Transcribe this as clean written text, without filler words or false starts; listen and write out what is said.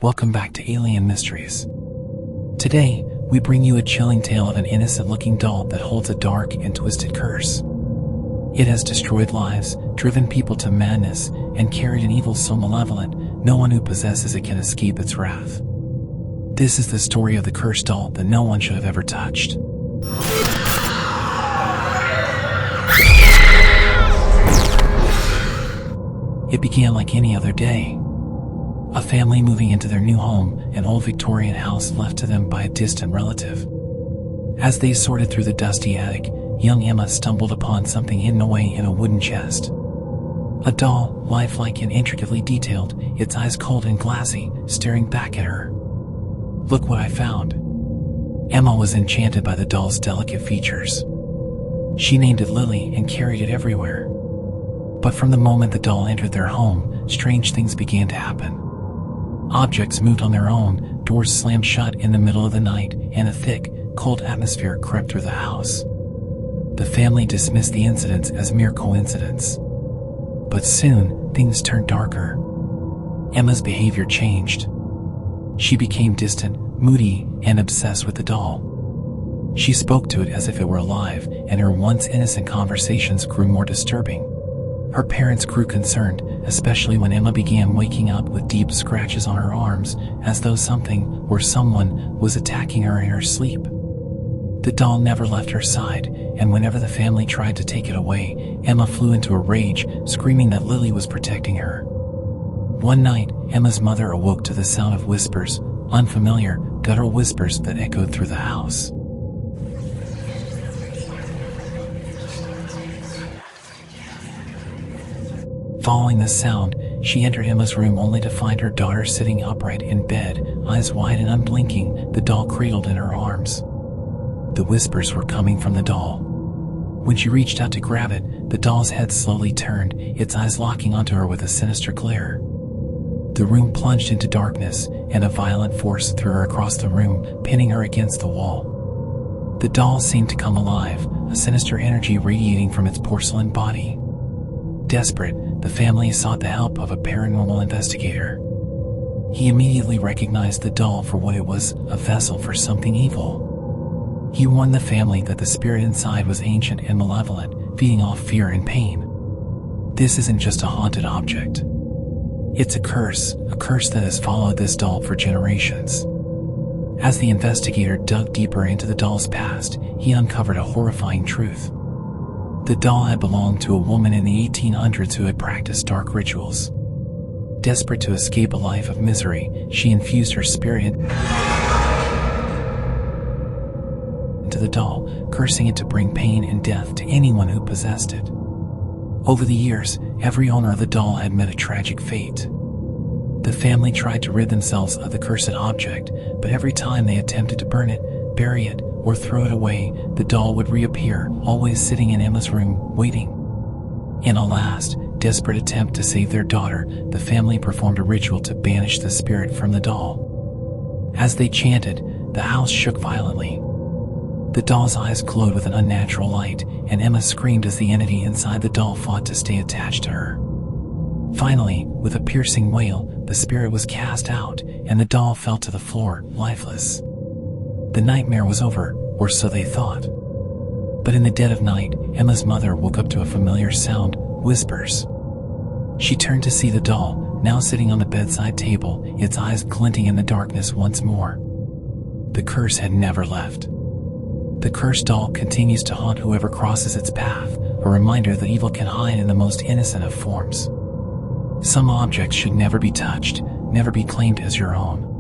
Welcome back to Alien Mysteries. Today, we bring you a chilling tale of an innocent-looking doll that holds a dark and twisted curse. It has destroyed lives, driven people to madness, and carried an evil so malevolent, no one who possesses it can escape its wrath. This is the story of the cursed doll that no one should have ever touched. It began like any other day. A family moving into their new home, an old Victorian house left to them by a distant relative. As they sorted through the dusty attic, young Emma stumbled upon something hidden away in a wooden chest. A doll, lifelike and intricately detailed, its eyes cold and glassy, staring back at her. "Look what I found." Emma was enchanted by the doll's delicate features. She named it Lily and carried it everywhere. But from the moment the doll entered their home, strange things began to happen. Objects moved on their own, doors slammed shut in the middle of the night, and a thick, cold atmosphere crept through the house. The family dismissed the incidents as mere coincidence. But soon, things turned darker. Emma's behavior changed. She became distant, moody, and obsessed with the doll. She spoke to it as if it were alive, and her once innocent conversations grew more disturbing. Her parents grew concerned, especially when Emma began waking up with deep scratches on her arms, as though something or someone was attacking her in her sleep. The doll never left her side, and whenever the family tried to take it away, Emma flew into a rage, screaming that Lily was protecting her. One night, Emma's mother awoke to the sound of whispers, unfamiliar, guttural whispers that echoed through the house. Following the sound, she entered Emma's room only to find her daughter sitting upright in bed, eyes wide and unblinking, the doll cradled in her arms. The whispers were coming from the doll. When she reached out to grab it, the doll's head slowly turned, its eyes locking onto her with a sinister glare. The room plunged into darkness, and a violent force threw her across the room, pinning her against the wall. The doll seemed to come alive, a sinister energy radiating from its porcelain body. Desperate, the family sought the help of a paranormal investigator. He immediately recognized the doll for what it was, a vessel for something evil. He warned the family that the spirit inside was ancient and malevolent, feeding off fear and pain. This isn't just a haunted object. It's a curse that has followed this doll for generations. As the investigator dug deeper into the doll's past, he uncovered a horrifying truth. The doll had belonged to a woman in the 1800s who had practiced dark rituals. Desperate to escape a life of misery, she infused her spirit into the doll, cursing it to bring pain and death to anyone who possessed it. Over the years, every owner of the doll had met a tragic fate. The family tried to rid themselves of the cursed object, but every time they attempted to burn it, bury it, or throw it away, the doll would reappear, always sitting in Emma's room, waiting. In a last, desperate attempt to save their daughter, the family performed a ritual to banish the spirit from the doll. As they chanted, the house shook violently. The doll's eyes glowed with an unnatural light, and Emma screamed as the entity inside the doll fought to stay attached to her. Finally, with a piercing wail, the spirit was cast out, and the doll fell to the floor, lifeless. The nightmare was over, or so they thought. But in the dead of night, Emma's mother woke up to a familiar sound, whispers. She turned to see the doll, now sitting on the bedside table, its eyes glinting in the darkness once more. The curse had never left. The cursed doll continues to haunt whoever crosses its path, a reminder that evil can hide in the most innocent of forms. Some objects should never be touched, never be claimed as your own.